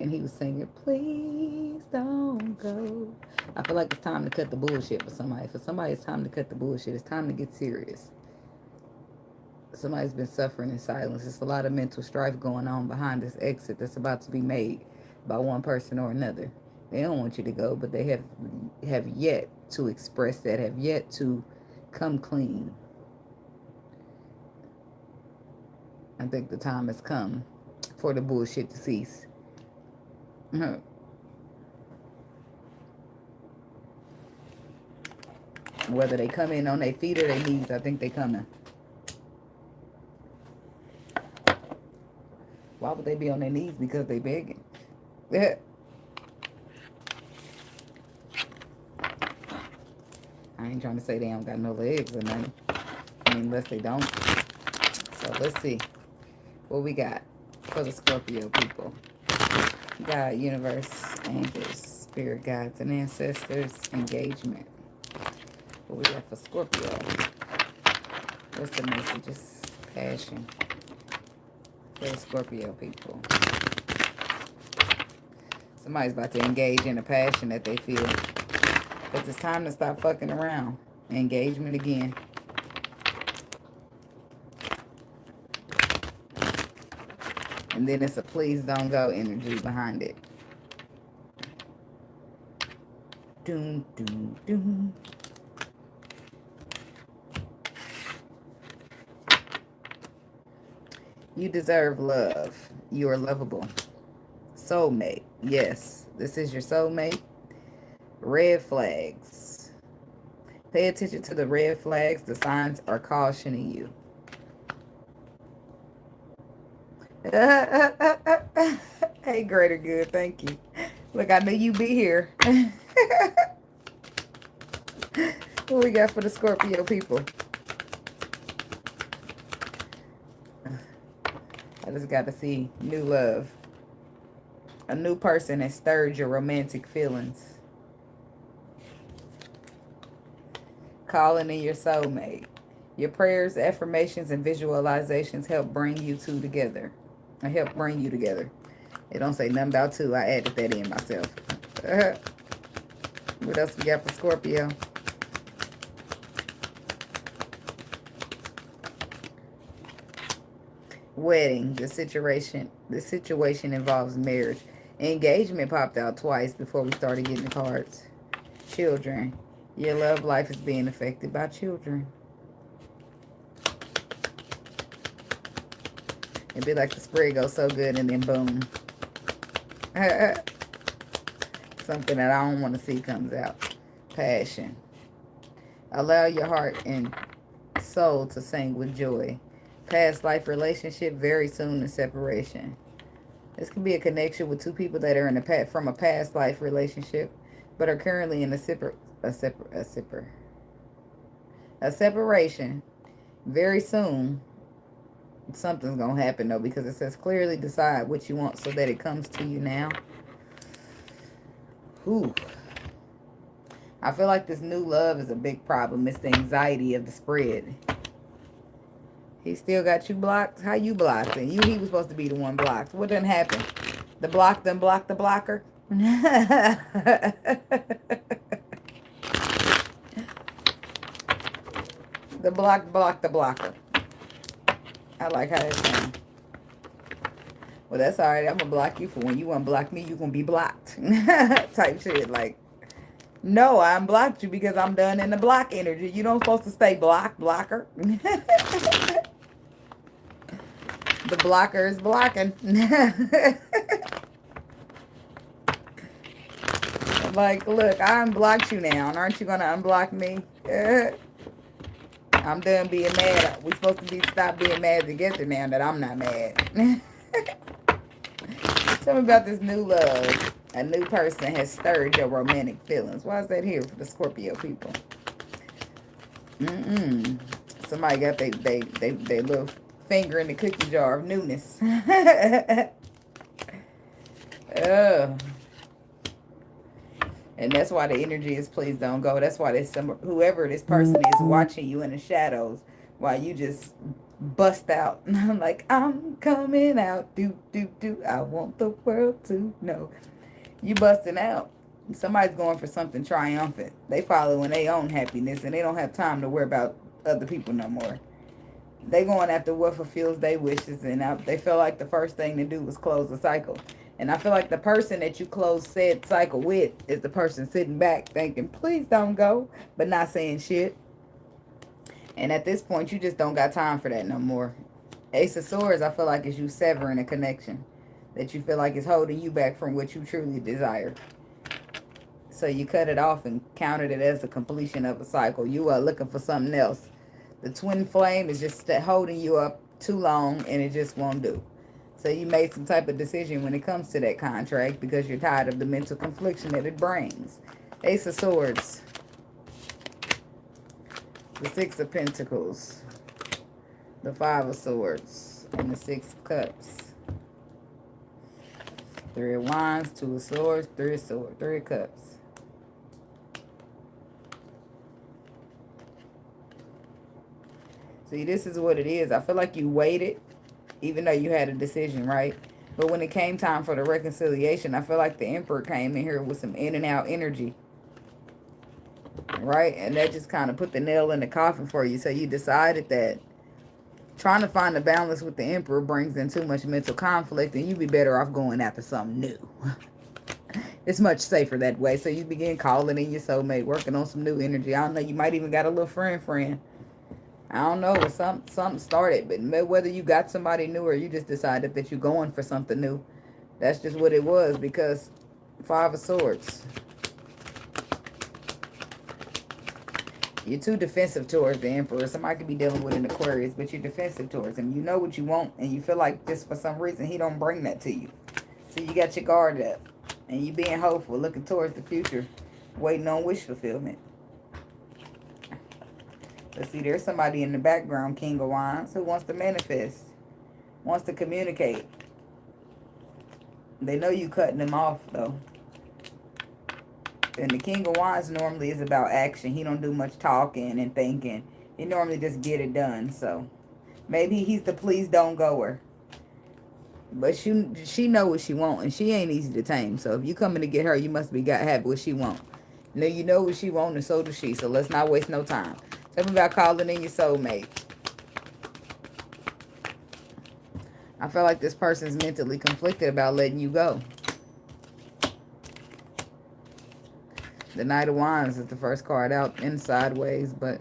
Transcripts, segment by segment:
and he was singing, please don't go. I feel like it's time to cut the bullshit for somebody. For somebody, it's time to cut the bullshit. It's time to get serious. Somebody's been suffering in silence. There's a lot of mental strife going on behind this exit that's about to be made by one person or another. They don't want you to go, but they have yet to express that, have yet to come clean. I think the time has come for the bullshit to cease. Whether they come in on their feet or their knees, I think they coming. Why would they be on their knees? Because they begging. I ain't trying to say they don't got no legs or nothing. I mean, unless they don't. So let's see what we got for the Scorpio people. God, universe, angels, spirit guides, and ancestors, engagement. What we got for Scorpio? What's the messages? Passion for the Scorpio people. Somebody's about to engage in a passion that they feel. But it's time to stop fucking around. Engagement again. And then it's a please don't go energy behind it. Doom, doom, doom. You deserve love. You are lovable. Soulmate. Yes, this is your soulmate. Red flags. Pay attention to the red flags. The signs are cautioning you. Hey, greater good. Thank you. Look, I knew you'd be here. What we got for the Scorpio people? I just got to see new love. A new person has stirred your romantic feelings. Calling in your soulmate. Your prayers, affirmations, and visualizations help bring you two together. I help bring you together. It don't say nothing about two. I added that in myself. What else we got for Scorpio? Wedding. The situation involves marriage. Engagement popped out twice before we started getting the cards. Children. Your love life is being affected by children. It'd be like the spread goes so good and then boom. Something that I don't want to see comes out. Passion. Allow your heart and soul to sing with joy. Past life relationship, very soon in separation. This could be a connection with two people that are in from a past life relationship, but are currently in a separation. Very soon, something's gonna happen though, because it says clearly decide what you want so that it comes to you now. Whew. I feel like this new love is a big problem. It's the anxiety of the spread. He still got you blocked? How you blocked? And he was supposed to be the one blocked. What done happened? The block done blocked the blocker? The block blocked the blocker. I like how that sounds. Well, that's all right. I'm going to block you for when you want to block me, you're going to be blocked. Type shit. Like, no, I unblocked you because I'm done in the block energy. You don't supposed to stay blocker. The blocker is blocking. Like, look, I unblocked you now. And aren't you going to unblock me? I'm done being mad. We're supposed to stop being mad together now that I'm not mad. Tell me about this new love. A new person has stirred your romantic feelings. Why is that here for the Scorpio people? Somebody got they little finger in the cookie jar of newness. Oh. And that's why the energy is please don't go. That's why whoever this person is watching you in the shadows while you just bust out. Like, I'm coming out. Do, do, do. I want the world to know. You busting out. Somebody's going for something triumphant. They following their own happiness, and they don't have time to worry about other people no more. They going after what fulfills their wishes, and they feel like the first thing to do was close the cycle. And I feel like the person that you close said cycle with is the person sitting back thinking, please don't go, but not saying shit. And at this point, you just don't got time for that no more. Ace of Swords, I feel like, is you severing a connection that you feel like is holding you back from what you truly desire. So you cut it off and counted it as the completion of a cycle. You are looking for something else. The twin flame is just holding you up too long, and it just won't do. So you made some type of decision when it comes to that contract because you're tired of the mental confliction that it brings. Ace of Swords. The Six of Pentacles. The Five of Swords. And the Six of Cups. Three of Wands, Two of Swords, Three of Swords, Three of Cups. See, this is what it is. I feel like you waited, even though you had a decision, right? But when it came time for the reconciliation, I feel like the Emperor came in here with some in and out energy. Right? And that just kind of put the nail in the coffin for you. So you decided that trying to find a balance with the Emperor brings in too much mental conflict, and you'd be better off going after something new. It's much safer that way. So you begin calling in your soulmate, working on some new energy. I don't know, you might even got a little friend. I don't know, something started, but whether you got somebody new or you just decided that you're going for something new, that's just what it was, because Five of Swords. You're too defensive towards the Emperor. Somebody could be dealing with an Aquarius, but you're defensive towards him. You know what you want, and you feel like just for some reason he don't bring that to you. So you got your guard up, and you being hopeful, looking towards the future, waiting on wish fulfillment. Let's see, there's somebody in the background, King of Wands, who wants to manifest, wants to communicate. They know you cutting them off, though. And the King of Wands normally is about action. He don't do much talking and thinking. He normally just get it done. So maybe he's the please don't goer. But she know what she want, and she ain't easy to tame. So if you coming to get her, you must be have what she want. Now you know what she want, and so does she. So let's not waste no time. Tell me about calling in your soulmate. I feel like this person's mentally conflicted about letting you go. The Knight of Wands is the first card out in sideways, but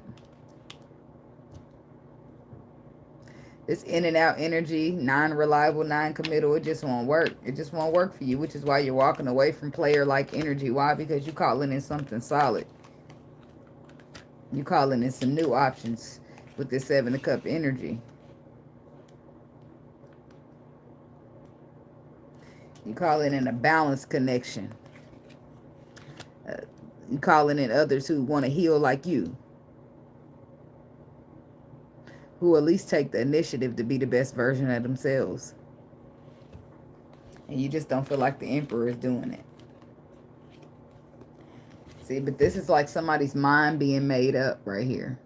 this in and out energy, non-reliable, non-committal, it just won't work. It just won't work for you, which is why you're walking away from player-like energy. Why? Because you're calling in something solid. You're calling in some new options with this Seven of Cups energy. You're calling in a balanced connection. You're calling in others who want to heal like you. Who at least take the initiative to be the best version of themselves. And you just don't feel like the Emperor is doing it. See, but this is like somebody's mind being made up right here.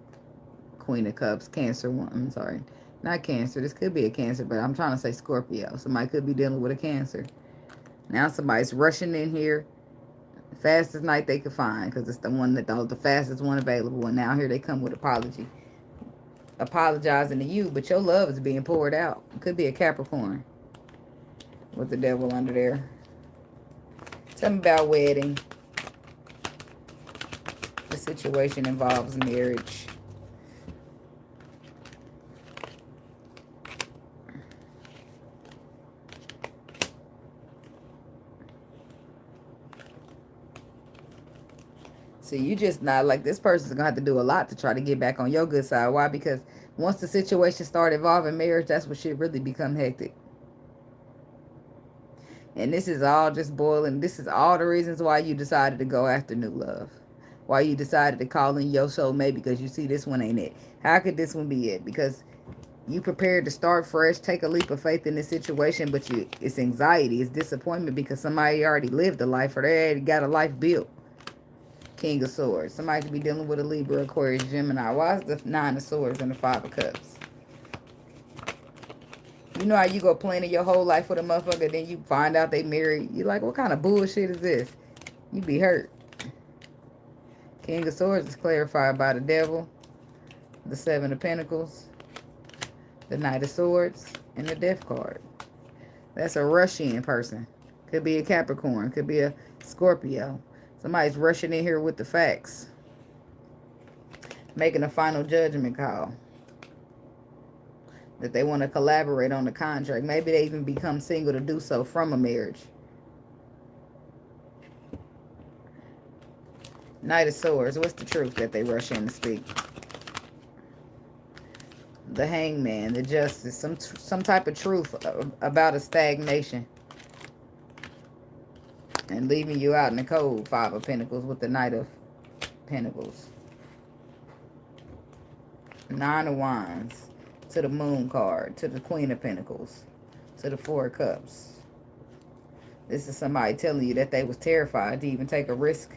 Queen of Cups, Cancer one. I'm sorry. Not Cancer. This could be a Cancer, but I'm trying to say Scorpio. Somebody could be dealing with a Cancer. Now somebody's rushing in here. Fastest night they could find, because it's the one that the fastest one available. And now here they come with apology. Apologizing to you, but your love is being poured out. It could be a Capricorn with the Devil under there. Tell me about wedding. The situation involves marriage. See, you just not like, this person's going to have to do a lot to try to get back on your good side. Why? Because once the situation start involving marriage, that's when shit really become hectic. And this is all just boiling. This is all the reasons why you decided to go after new love. Why you decided to call in your soulmate, because you see this one ain't it. How could this one be it? Because you prepared to start fresh, take a leap of faith in this situation, but it's anxiety, it's disappointment, because somebody already lived a life, or they already got a life built. King of Swords. Somebody could be dealing with a Libra, Aquarius, Gemini. Why is the Nine of Swords and the Five of Cups? You know how you go planning your whole life with a motherfucker, then you find out they married. You like, what kind of bullshit is this? You be hurt. King of Swords is clarified by the Devil, the Seven of Pentacles, the Knight of Swords, and the Death card. That's a rushing person. Could be a Capricorn. Could be a Scorpio. Somebody's rushing in here with the facts. Making a final judgment call. That they want to collaborate on the contract. Maybe they even become single to do so from a marriage. Knight of Swords. What's the truth that they rush in to speak? The Hangman, the Justice. Some type of truth about a stagnation. And leaving you out in the cold. Five of Pentacles with the Knight of Pentacles. Nine of Wands. To the Moon card. To the Queen of Pentacles. To the Four of Cups. This is somebody telling you that they was terrified to even take a risk.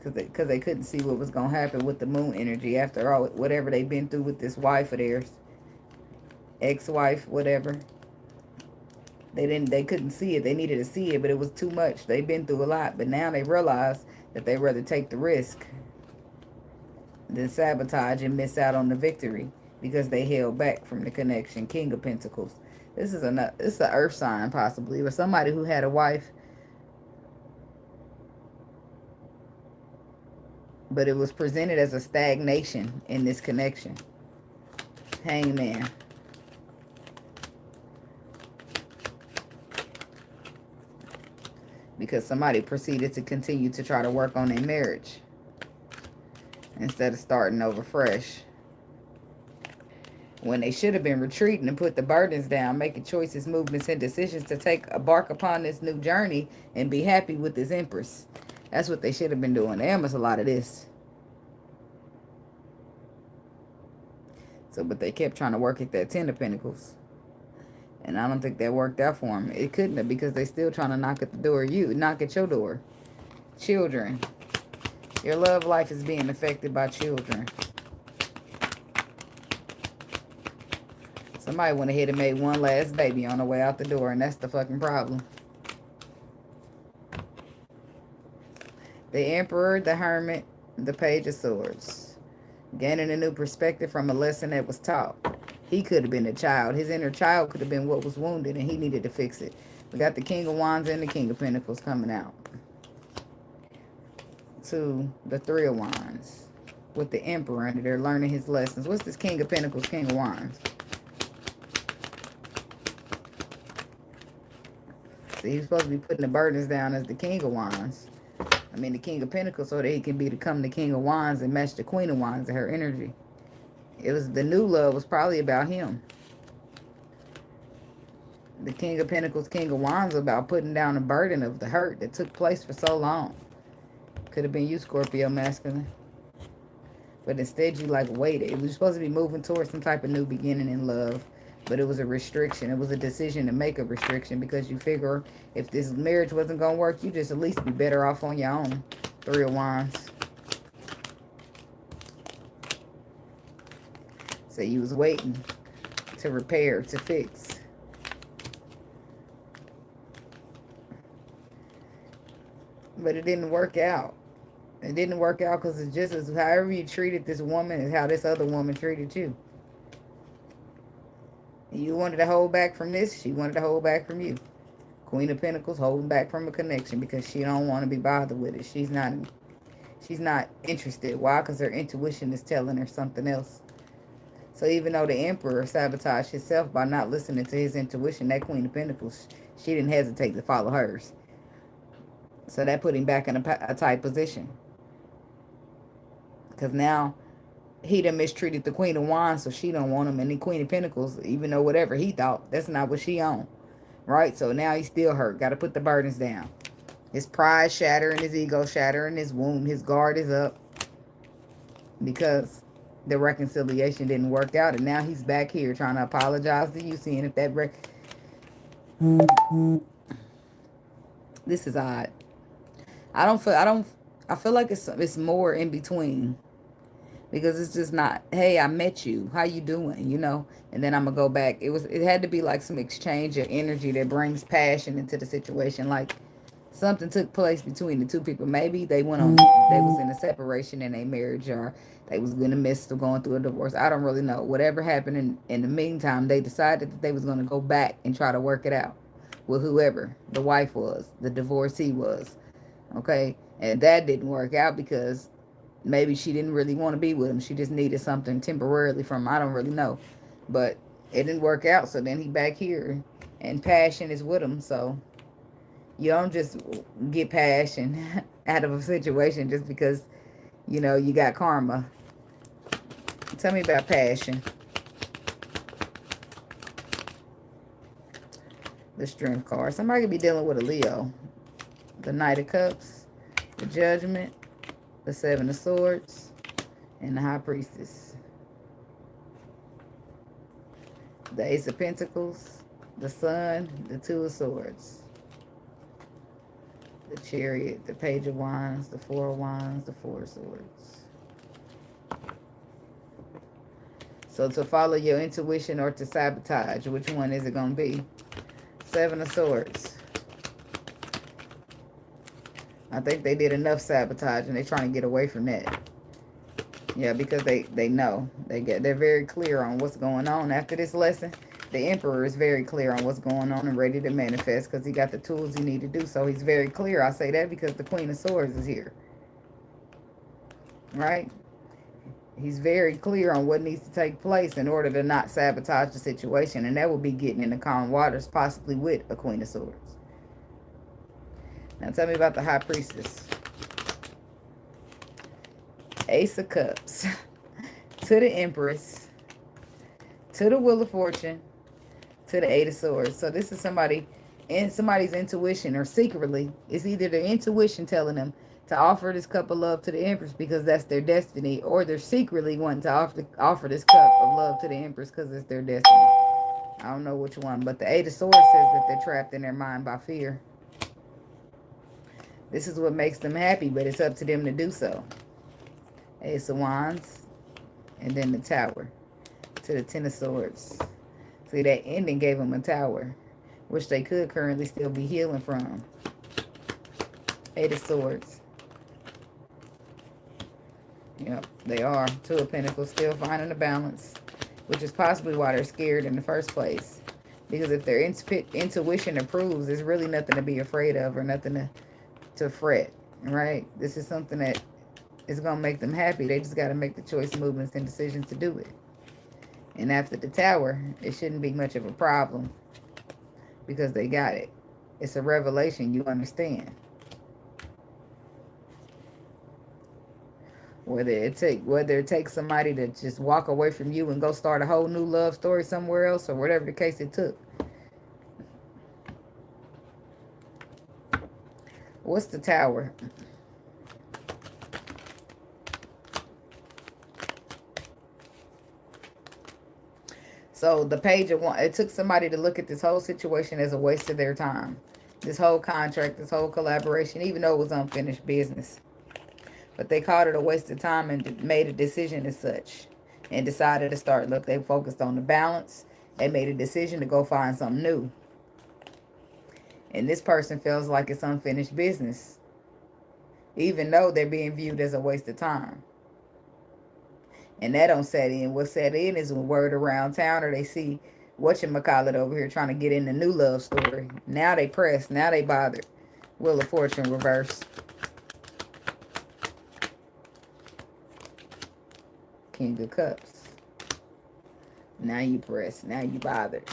Because they couldn't see what was going to happen with the moon energy. After all, whatever they've been through with this wife of theirs. Ex-wife, whatever. They couldn't see it. They needed to see it, but it was too much. They've been through a lot. But now they realize that they'd rather take the risk than sabotage and miss out on the victory. Because they held back from the connection. King of Pentacles. This is an earth sign, possibly. Or somebody who had a wife. But it was presented as a stagnation in this connection. Hangman. Because somebody proceeded to continue to try to work on their marriage. Instead of starting over fresh. When they should have been retreating and put the burdens down, making choices, movements, and decisions to embark upon this new journey and be happy with this Empress. That's what they should have been doing. There was a lot of this. So, but they kept trying to work at that Ten of Pentacles. And I don't think that worked out for them. It couldn't have, because they still trying to knock at the door. Knock at your door. Children. Your love life is being affected by children. Somebody went ahead and made one last baby on the way out the door, and that's the fucking problem. The Emperor, the Hermit, the Page of Swords. Gaining a new perspective from a lesson that was taught. He could have been a child. His inner child could have been what was wounded, and he needed to fix it. We got the King of Wands and the King of Pentacles coming out. To the Three of Wands. With the Emperor, and they're learning his lessons. What's this King of Pentacles, King of Wands? So he's supposed to be putting the burdens down as the King of Wands. I mean, the King of Pentacles, so that he can become the King of Wands and match the Queen of Wands and her energy. It was the new love was probably about him. The King of Pentacles, King of Wands, about putting down the burden of the hurt that took place for so long. Could have been you, Scorpio masculine. But instead you like waited. It was supposed to be moving towards some type of new beginning in love. But it was a restriction. It was a decision to make a restriction because you figure if this marriage wasn't going to work, you just at least be better off on your own. Three of Wands. So you was waiting to repair, to fix. But it didn't work out. It didn't work out because it's just as however you treated this woman is how this other woman treated you. You wanted to hold back from this. She wanted to hold back from you. Queen of Pentacles holding back from a connection because she don't want to be bothered with it. She's not interested. Why? Because her intuition is telling her something else. So even though the Emperor sabotaged himself by not listening to his intuition, that Queen of Pentacles, she didn't hesitate to follow hers. So that put him back in a tight position. Because now he done mistreated the Queen of Wands, so she don't want him. And the Queen of Pentacles, even though whatever he thought, that's not what she on. Right? So now he's still hurt. Got to put the burdens down. His pride shattering, his ego shattering, his wound, his guard is up. Because the reconciliation didn't work out. And now he's back here trying to apologize to you, seeing if that This is odd. I feel like it's more in between. Because it's just not, hey, I met you. How you doing? You know? And then I'm gonna go back. It had to be like some exchange of energy that brings passion into the situation. Like something took place between the two people. Maybe they went on, they was in a separation in a marriage, or they was in the midst of going through a divorce. I don't really know. Whatever happened in the meantime, they decided that they was gonna go back and try to work it out with whoever the wife was, the divorcee was. Okay? And that didn't work out because maybe she didn't really want to be with him. She just needed something temporarily from him. I don't really know. But it didn't work out. So then he back here. And passion is with him. So you don't just get passion out of a situation just because, you know, you got karma. Tell me about passion. The Strength card. Somebody could be dealing with a Leo. The Knight of Cups. The Judgment. The Seven of Swords. And the High Priestess. The Ace of Pentacles. The Sun. The Two of Swords. The Chariot. The Page of Wands. The Four of Wands. The Four of Swords. So to follow your intuition or to sabotage, which one is it going to be? Seven of Swords. I think they did enough sabotage and they're trying to get away from that. Yeah, because they know. They're very clear on what's going on. After this lesson, the Emperor is very clear on what's going on and ready to manifest because he got the tools he need to do. So he's very clear. I say that because the Queen of Swords is here. Right? He's very clear on what needs to take place in order to not sabotage the situation. And that will be getting in the calm waters, possibly with a Queen of Swords. Now tell me about the High Priestess. Ace of Cups. To the Empress. To the Wheel of Fortune. To the Eight of Swords. So this is somebody in somebody's intuition, or secretly, it's either their intuition telling them to offer this cup of love to the Empress because that's their destiny, or they're secretly wanting to offer this cup of love to the Empress because it's their destiny. I don't know which one, but the Eight of Swords says that they're trapped in their mind by fear. This is what makes them happy, but it's up to them to do so. Ace of Wands, and then the Tower to the Ten of Swords. See, that ending gave them a Tower, which they could currently still be healing from. Eight of Swords. Yep, they are. Two of Pentacles, still finding a balance, which is possibly why they're scared in the first place. Because if their intuition approves, there's really nothing to be afraid of or nothing to fret, right? This is something that is going to make them happy. They just got to make the choice, movements, and decisions to do it. And after the Tower, it shouldn't be much of a problem because they got it. It's a revelation, you understand. Whether it takes somebody to just walk away from you and go start a whole new love story somewhere else, or whatever the case it took. What's the Tower? So the Page of Wands, it took somebody to look at this whole situation as a waste of their time. This whole contract, this whole collaboration, even though it was unfinished business. But they called it a waste of time and made a decision as such. And decided to start. Look, they focused on the balance. They made a decision to go find something new. And this person feels like it's unfinished business. Even though they're being viewed as a waste of time. And that don't set in. What set in is a word around town, or they see whatchamacallit over here trying to get in the new love story. Now they pressed. Now they bothered. Wheel of Fortune reversed. King of Cups. Now you press. Now you bothered.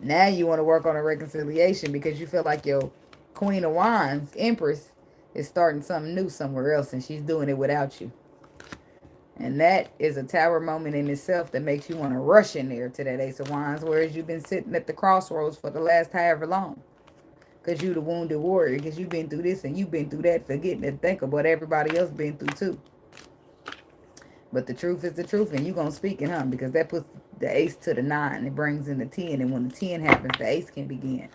Now you want to work on a reconciliation because you feel like your Queen of Wands, Empress, is starting something new somewhere else, and she's doing it without you. And that is a Tower moment in itself that makes you want to rush in there to that Ace of Wands, whereas you've been sitting at the crossroads for the last however long. Because you're the wounded warrior, because you've been through this and you've been through that, forgetting to think of what everybody else been through too. But the truth is the truth, and you're going to speak it, huh? Because that puts the ace to the 9. It brings in the 10, and when the 10 happens, the ace can begin.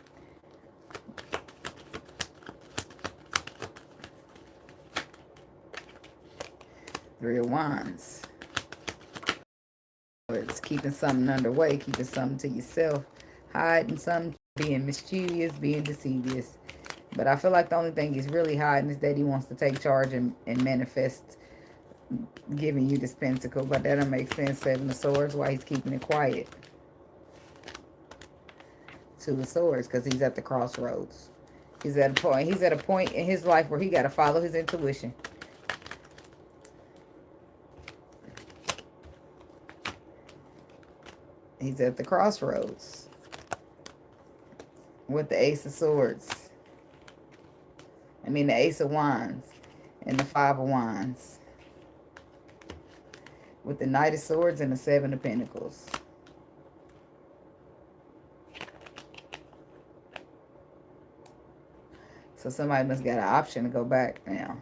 Three of Wands. It's keeping something underway, keeping something to yourself, hiding something, being mischievous, being deceivious. But I feel like the only thing he's really hiding is that he wants to take charge and manifest giving you this pentacle. But that don't make sense. Seven of Swords, why he's keeping it quiet. Two of Swords, because he's at the crossroads. He's at a point in his life where he got to follow his intuition. He's at the crossroads with the Ace of Swords. I mean, the Ace of Wands and the Five of Wands. With the Knight of Swords and the Seven of Pentacles. So somebody must got an option to go back now.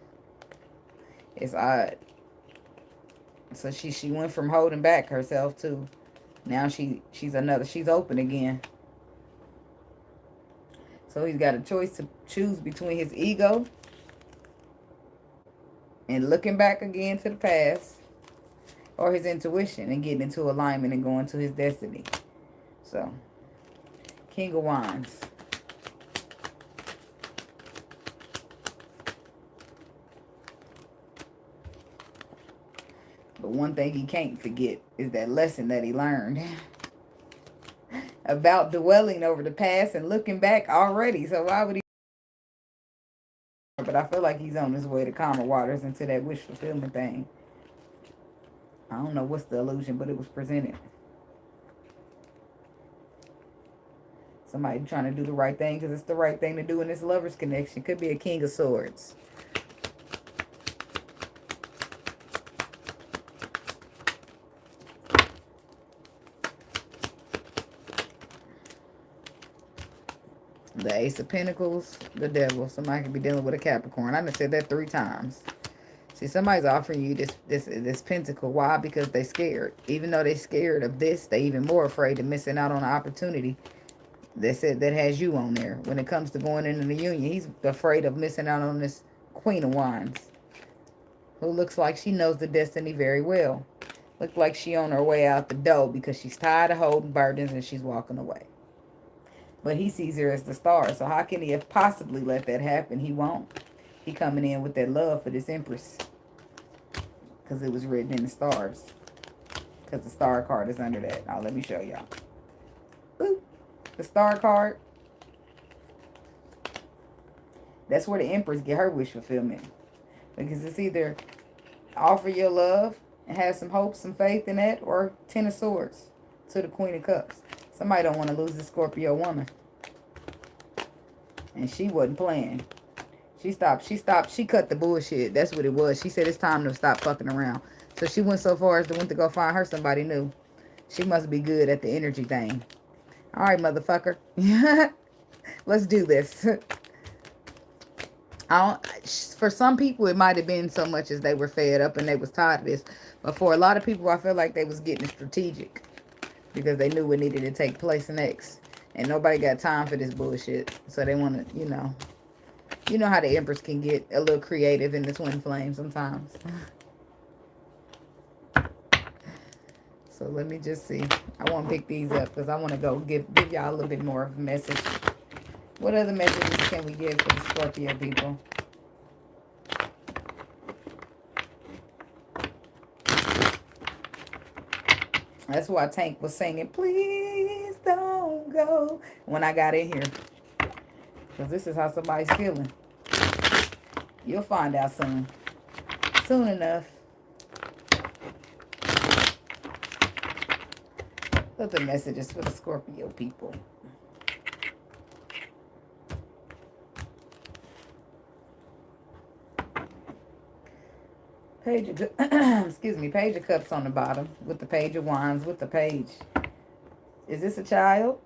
It's odd. So she went from holding back herself to now she's open again. So he's got a choice to choose between his ego and looking back again to the past, or his intuition and getting into alignment and going to his destiny. So, King of Wands. But one thing he can't forget is that lesson that he learned about dwelling over the past and looking back already. So why would he? But I feel like he's on his way to calmer waters into that wish fulfillment thing. I don't know what's the illusion, but it was presented. Somebody trying to do the right thing because it's the right thing to do in this lover's connection. Could be a King of Swords. The Ace of Pentacles, the Devil. Somebody could be dealing with a Capricorn. I done said that 3 times. See, somebody's offering you this pentacle. Why? Because they scared. Even though they're scared of this, they even more afraid of missing out on an opportunity that has you on there. When it comes to going into the union, he's afraid of missing out on this Queen of Wands, who looks like she knows the destiny very well. Looks like she on her way out the door because she's tired of holding burdens and she's walking away. But he sees her as the star. So how can he have possibly let that happen? He won't. He coming in with that love for this Empress. Because it was written in the stars. Because the star card is under that. Now let me show y'all. Boop. The star card. That's where the Empress get her wish fulfillment. Because it's either offer your love and have some hope, some faith in that, or 10 of Swords to the Queen of Cups. Somebody don't want to lose the Scorpio woman. And she wasn't playing. She cut the bullshit. That's what it was. She said it's time to stop fucking around. So she went so far as to go find her somebody new. She must be good at the energy thing. All right, motherfucker. Let's do this. For some people, it might have been so much as they were fed up and they was tired of this. But for a lot of people, I feel like they was getting strategic. Because they knew what needed to take place next. And nobody got time for this bullshit. So they want to, you know. You know how the Empress can get a little creative in the twin flame sometimes. So let me just see. I want to pick these up because I want to go give y'all a little bit more of a message. What other messages can we give for the Scorpio people? That's why Tank was singing, please don't go, when I got in here. Because this is how somebody's feeling. You'll find out soon. Soon enough. What the messages for the Scorpio people? Page of, excuse me, Page of Cups on the bottom with the Page of Wands with the page. Is this a child?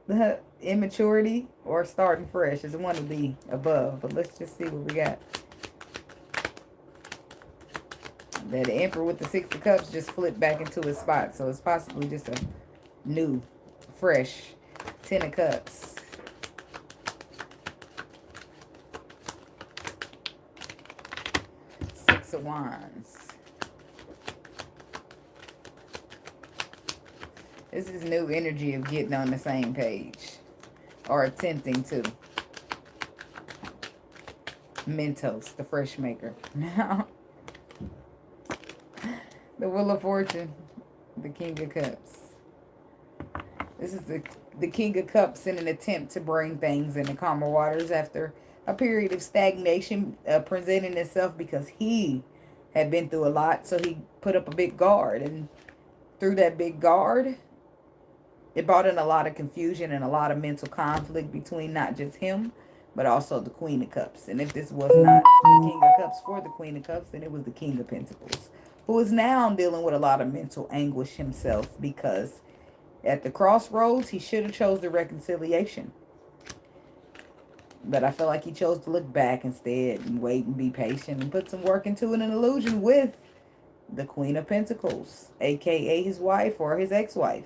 Immaturity or starting fresh? It's one to be above, but let's just see what we got. The Emperor with the Six of Cups just flipped back into his spot, so it's possibly just a new, fresh 10 of Cups. Six of Wands. This is new energy of getting on the same page. Or attempting to. Mentos, the fresh maker. Now, the Wheel of Fortune, the King of Cups. This is the King of Cups in an attempt to bring things into calmer waters after a period of stagnation presenting itself because he had been through a lot. So he put up a big guard. And through that big guard, it brought in a lot of confusion and a lot of mental conflict between not just him, but also the Queen of Cups. And if this was not the King of Cups for the Queen of Cups, then it was the King of Pentacles, who is now dealing with a lot of mental anguish himself because at the crossroads, he should have chose the reconciliation. But I feel like he chose to look back instead and wait and be patient and put some work into an illusion with the Queen of Pentacles, a.k.a. his wife or his ex-wife,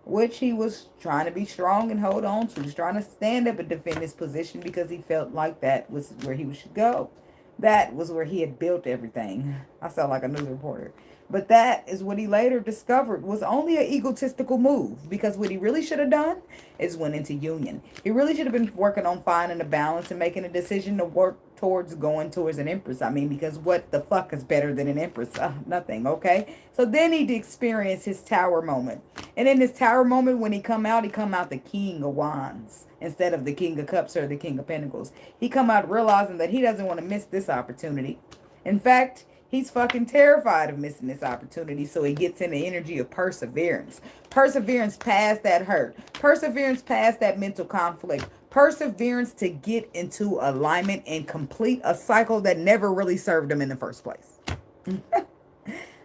which he was trying to be strong and hold on to. He was trying to stand up and defend his position because he felt like that was where he should go. That was where he had built everything. I sound like a news reporter. But that is what he later discovered was only an egotistical move. Because what he really should have done is went into union. He really should have been working on finding a balance and making a decision to work towards going towards an empress. I mean, because what the fuck is better than an empress? Nothing, okay? So then he'd experience his tower moment. And in his tower moment, when he come out the King of Wands instead of the King of Cups or the King of Pentacles. He come out realizing that he doesn't want to miss this opportunity. In fact, he's fucking terrified of missing this opportunity. So he gets in the energy of perseverance. Perseverance past that hurt. Perseverance past that mental conflict. Perseverance to get into alignment and complete a cycle that never really served him in the first place.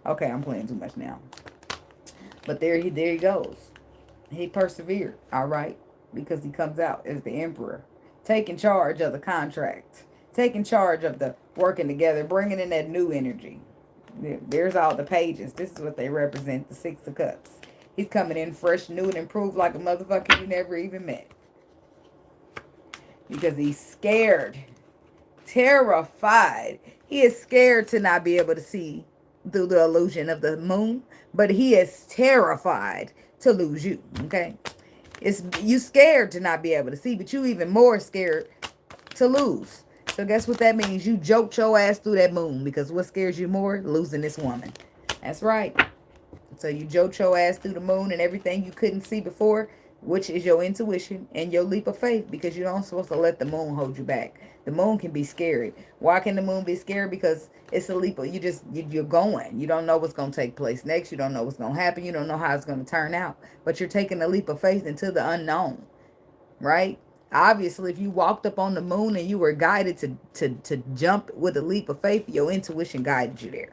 Okay, I'm playing too much now. But there he goes. He persevered, all right? Because he comes out as the emperor. Taking charge of the contract. Taking charge of the working together. Bringing in that new energy. There's all the pages. This is what they represent. The Six of Cups. He's coming in fresh, new, and improved like a motherfucker you never even met. Because he's scared. Terrified. He is scared to not be able to see through the illusion of the moon. But he is terrified to lose you. Okay? You scared to not be able to see. But you even more scared to lose. So guess what that means? You joked your ass through that moon. Because what scares you more? Losing this woman. That's right. So you joked your ass through the moon and everything you couldn't see before, which is your intuition and your leap of faith, because you're not supposed to let the moon hold you back. The moon can be scary. Why can the moon be scary? Because it's a leap of, you're going. You don't know what's going to take place next. You don't know what's going to happen. You don't know how it's going to turn out. But you're taking a leap of faith into the unknown, right? Obviously, if you walked up on the moon and you were guided to jump with a leap of faith, your intuition guided you there.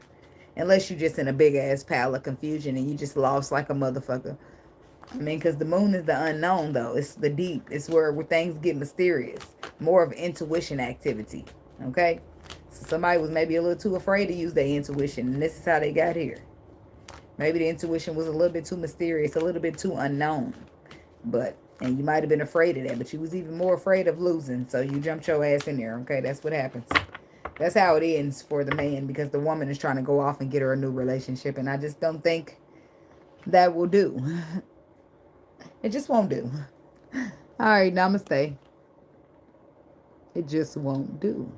Unless you're just in a big-ass pile of confusion and you just lost like a motherfucker. I mean, because the moon is the unknown, though. It's the deep. It's where things get mysterious. More of intuition activity. Okay? So somebody was maybe a little too afraid to use their intuition. And this is how they got here. Maybe the intuition was a little bit too mysterious. A little bit too unknown. And you might have been afraid of that. But you was even more afraid of losing. So you jumped your ass in there. Okay? That's what happens. That's how it ends for the man. Because the woman is trying to go off and get her a new relationship. And I just don't think that will do. It just won't do. All right, namaste. It just won't do.